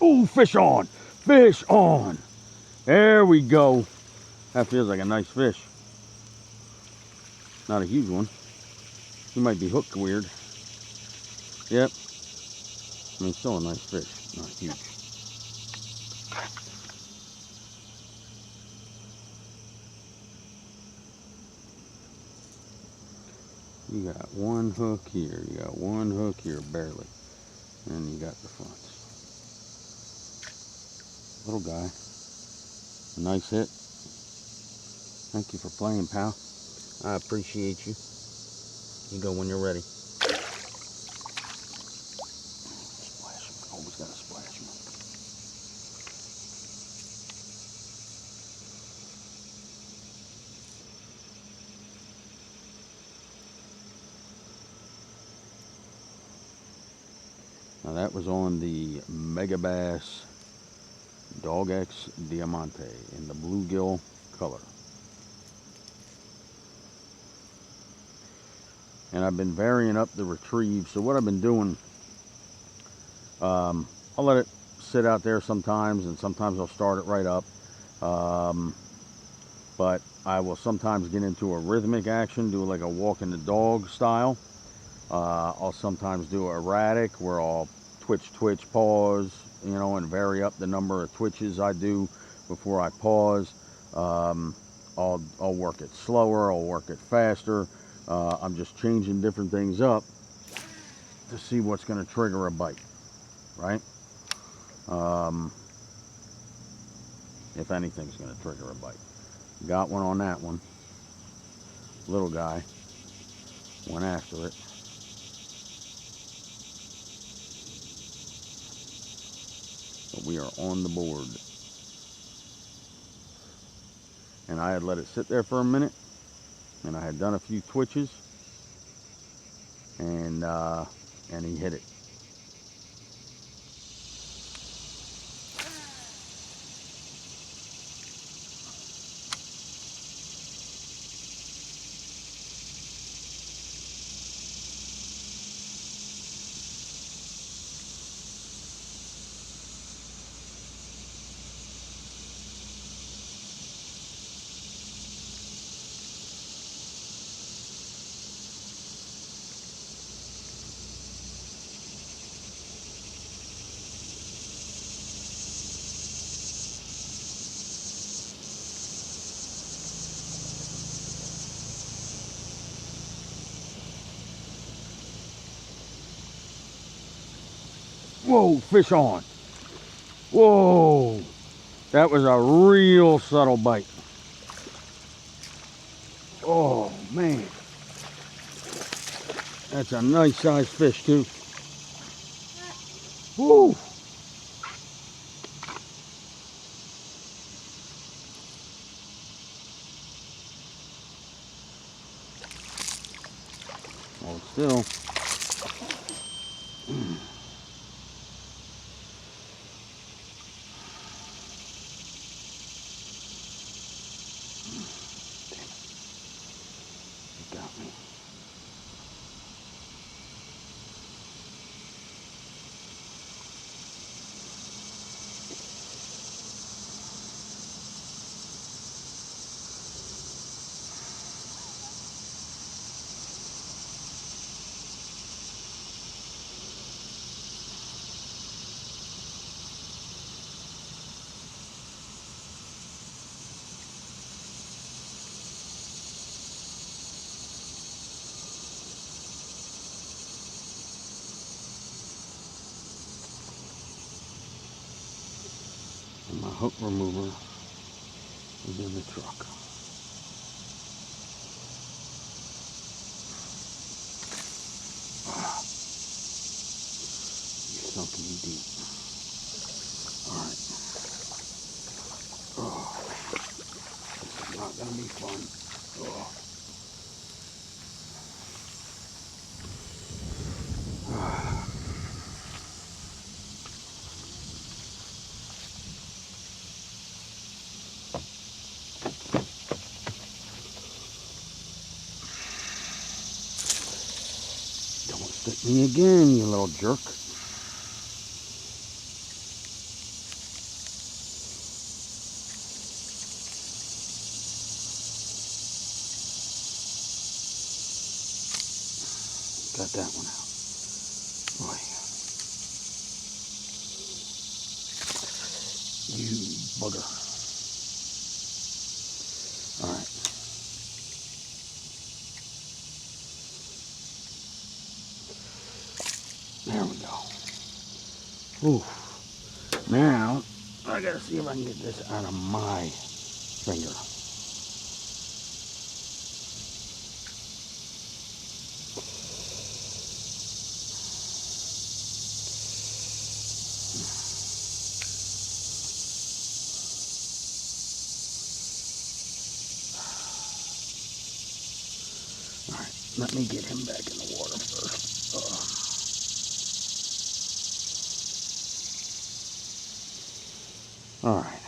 Ooh, fish on. Fish on. There we go. That feels like a nice fish. Not a huge one. He might be hooked weird. Yep. I mean, still a nice fish. Not huge. You got one hook here. You got one hook here, barely. And you got the fronts. Little guy. Nice hit. Thank you for playing, pal. I appreciate you. You go when you're ready. Splash him. Always gotta splash him. Now that was on the Mega Bass Dog X Diamante in the bluegill color. And I've been varying up the retrieve. So what I've been doing, I'll let it sit out there sometimes, and sometimes I'll start it right up. But I will sometimes get into a rhythmic action, do like a walking the dog style. I'll sometimes do erratic, where I'll twitch, pause, and vary up the number of twitches I do before I pause. I'll work it slower, I'll work it faster. I'm just changing different things up to see what's going to trigger a bite, right? If anything's going to trigger a bite. Got one on that one. Little guy. Went after it. But we are on the board. And I had let it sit there for a minute. And I had done a few twitches. And he hit it. Whoa, fish on. Whoa. That was a real subtle bite. Oh, man. That's a nice sized fish, too. Woo. Hold still. Got me. And my hook remover is in the truck. You're sunken deep. Alright. Oh, this is not going to be fun. Oh. Don't stick me again, you little jerk. that one out. Boy. You bugger. Alright. There we go. Ooh. Now, I gotta see if I can get this out of my finger. Alright, let me get him back in the water first. Alright.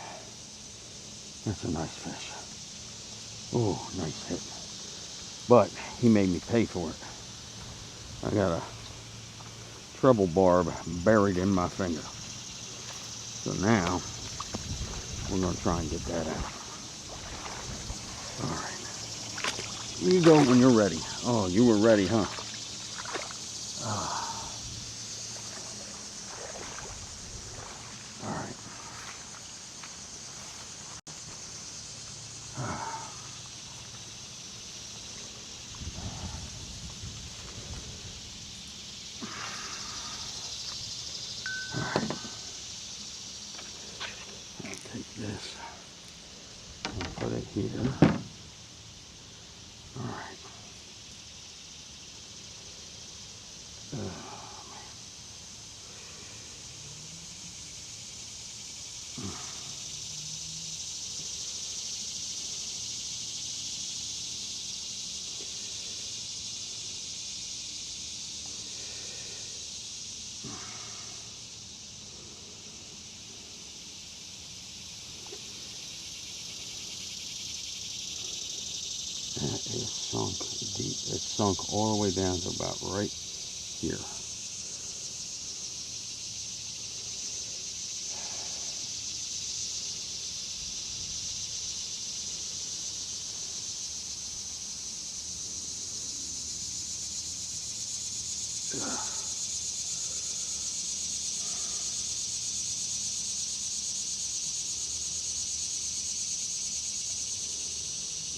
That's a nice fish. Oh, nice hit. But he made me pay for it. I got a treble barb buried in my finger. So now, we're going to try and get that out. Alright. Here you go when you're ready. Oh, you were ready, huh? Alright. This and put it here. All right. That is sunk deep. It's sunk all the way down to about right here.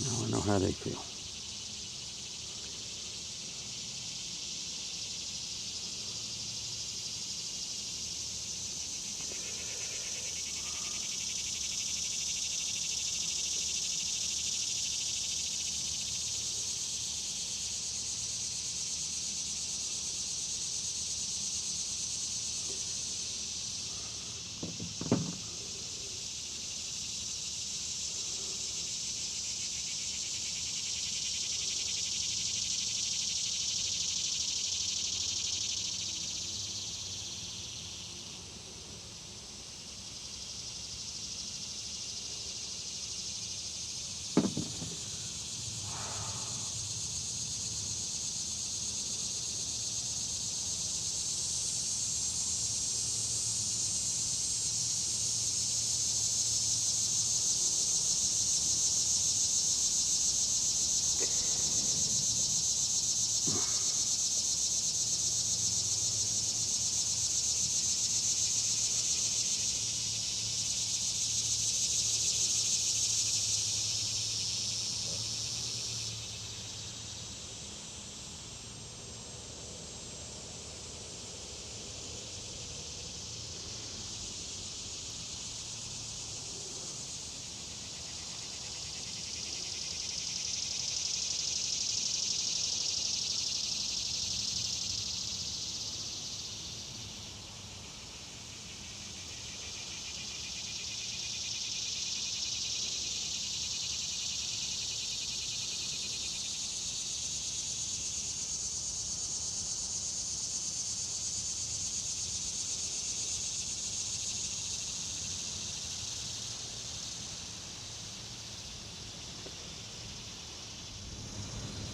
Now I know how they feel.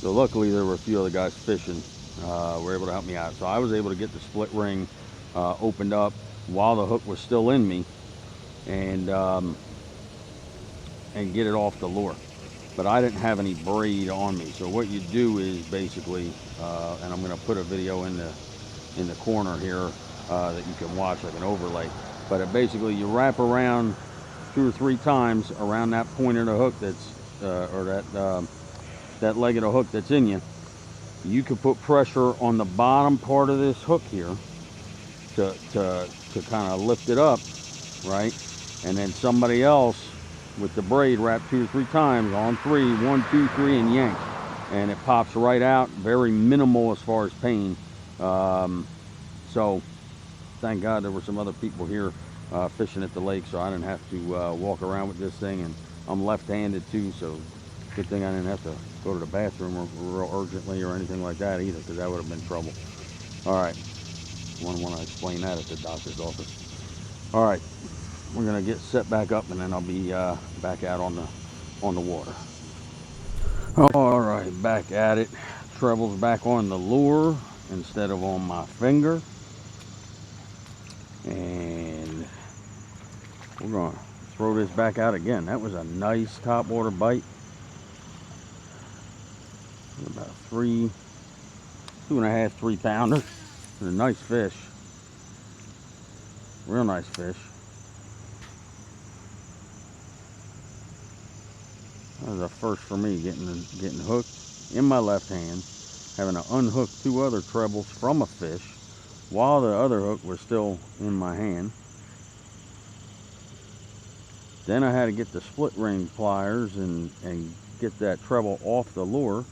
So luckily there were a few other guys fishing, were able to help me out. So I was able to get the split ring opened up while the hook was still in me, and get it off the lure. but I didn't have any braid on me. So what you do is basically, and I'm going to put a video in the corner here that you can watch like an overlay. But basically you wrap around 2 or 3 times around that point of the hook that's, or that leg of the hook that's in you. You can put pressure on the bottom part of this hook here to kind of lift it up, right? And then somebody else with the braid wrap 2 or 3 times on 3, 1, 2, 3, and yank, and it pops right out. Very minimal as far as pain. So thank God there were some other people here fishing at the lake, so I didn't have to walk around with this thing. And I'm left-handed too, so good thing I didn't have to go to the bathroom real urgently or anything like that either, because that would have been trouble. All right, want to explain that at the doctor's office. All right, we're gonna get set back up, and then I'll be back out on the water. All right, back at it. Treble's back on the lure instead of on my finger, and we're gonna throw this back out again. That was a nice topwater bite. About 2.5, 3 pounder. It's a nice fish. Real nice fish. That was a first for me, getting hooked in my left hand, having to unhook 2 other trebles from a fish while the other hook was still in my hand. Then I had to get the split ring pliers and get that treble off the lure.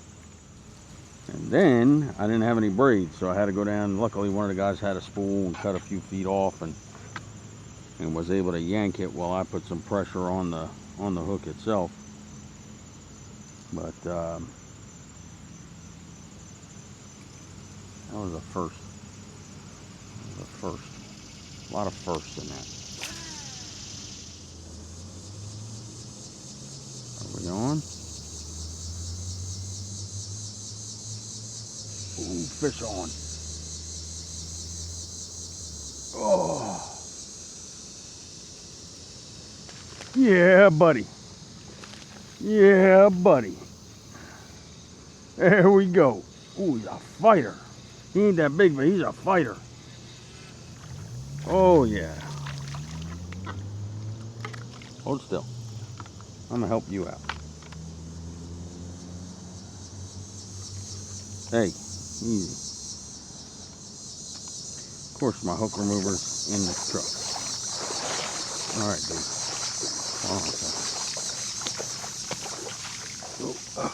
And then I didn't have any braid, so I had to go down. Luckily one of the guys had a spool and cut a few feet off, and was able to yank it while I put some pressure on the hook itself. But that was a first. That was a first. A lot of firsts in that. Are we on? Ooh, fish on. Oh. Yeah, buddy. Yeah, buddy. There we go. Ooh, he's a fighter. He ain't that big, but he's a fighter. Oh, yeah. Hold still. I'm gonna help you out. Hey, easy. Of course, my hook remover's in the truck. All right, dude. Hold on a second. Oh.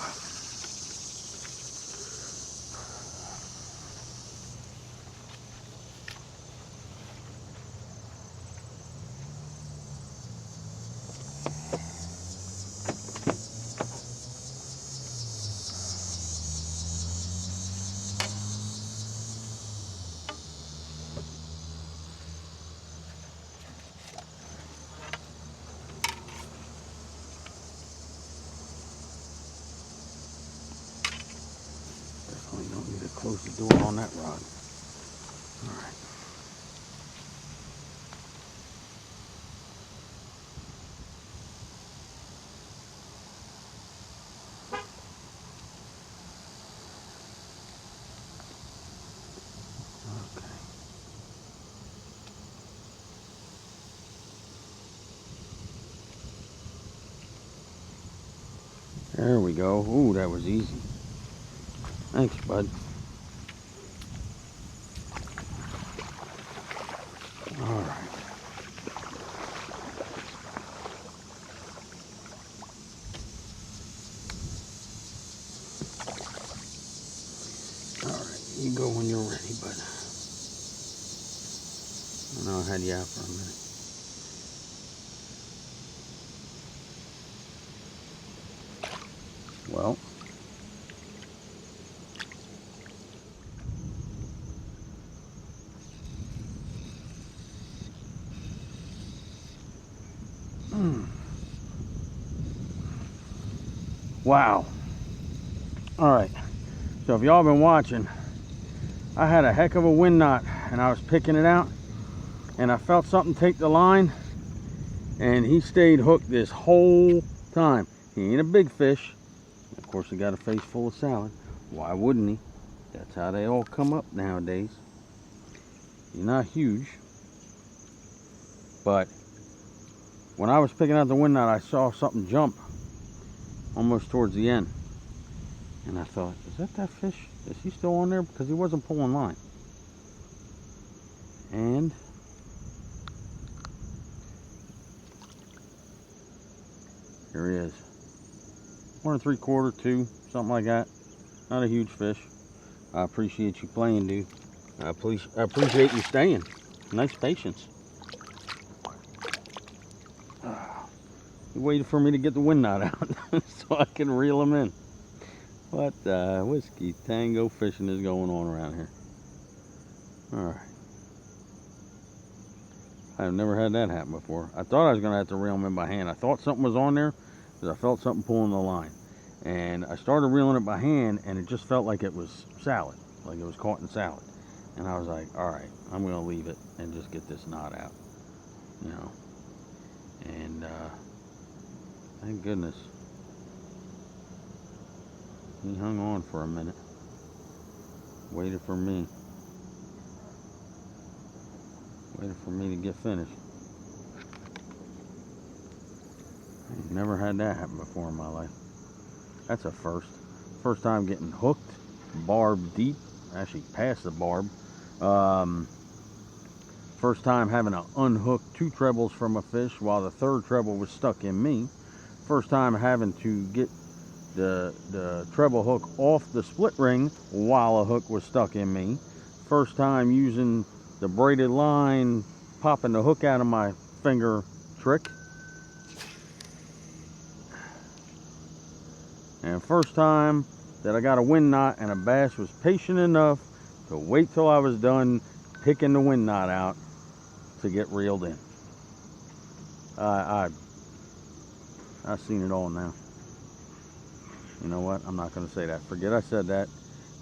Definitely don't need to close the door on that rod. All right. There we go. Ooh, that was easy. Thanks, bud. All right. All right, you go when you're ready, bud. I know I had you out for a minute. Well, wow. All right, so if y'all been watching, I had a heck of a wind knot and I was picking it out, and I felt something take the line, and he stayed hooked this whole time. He ain't a big fish, Of course, he got a face full of salad. Why wouldn't he? That's how they all come up nowadays. He's not huge, but when I was picking out the wind knot, I saw something jump almost towards the end. And I thought, is that fish? Is he still on there? Because he wasn't pulling line. And here he is. 1 3/4, 2, something like that. Not a huge fish. I appreciate you playing, dude. I appreciate you staying. Nice patience. He waited for me to get the wind knot out so I can reel him in. What the whiskey tango fishing is going on around here? Alright. I've never had that happen before. I thought I was going to have to reel him in by hand. I thought something was on there because I felt something pulling the line. And I started reeling it by hand, and it just felt like it was salad, like it was caught in salad. And I was like, alright, I'm going to leave it and just get this knot out, you know. And thank goodness he hung on for a minute, waited for me to get finished. I've never had that happen before in my life. That's a first time getting hooked, barb deep, actually past the barb. First time having to unhook 2 trebles from a fish while the 3rd treble was stuck in me. First time having to get the treble hook off the split ring while a hook was stuck in me. First time using the braided line, popping the hook out of my finger trick. And first time that I got a wind knot and a bass was patient enough to wait till I was done picking the wind knot out to get reeled in. I've seen it all now. You know what? I'm not going to say that. Forget I said that,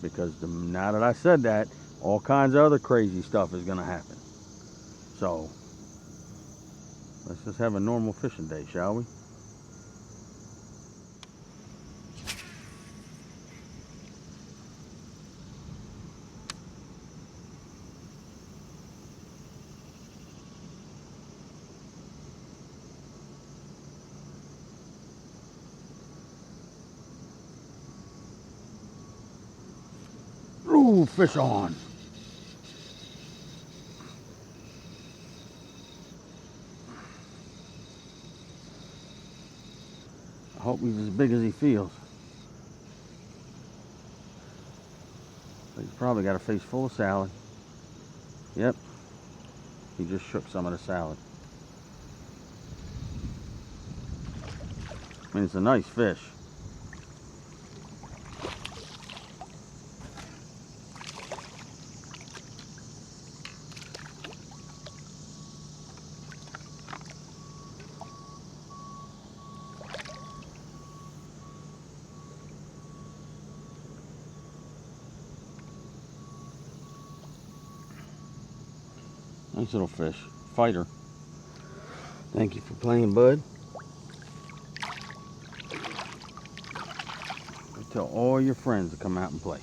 because now that I said that, all kinds of other crazy stuff is going to happen. So, let's just have a normal fishing day, shall we? Ooh, fish on. I hope he's as big as he feels. But he's probably got a face full of salad. Yep. He just shook some of the salad. I mean, it's a nice fish. Nice little fish. Fighter. Thank you for playing, bud. Tell all your friends to come out and play.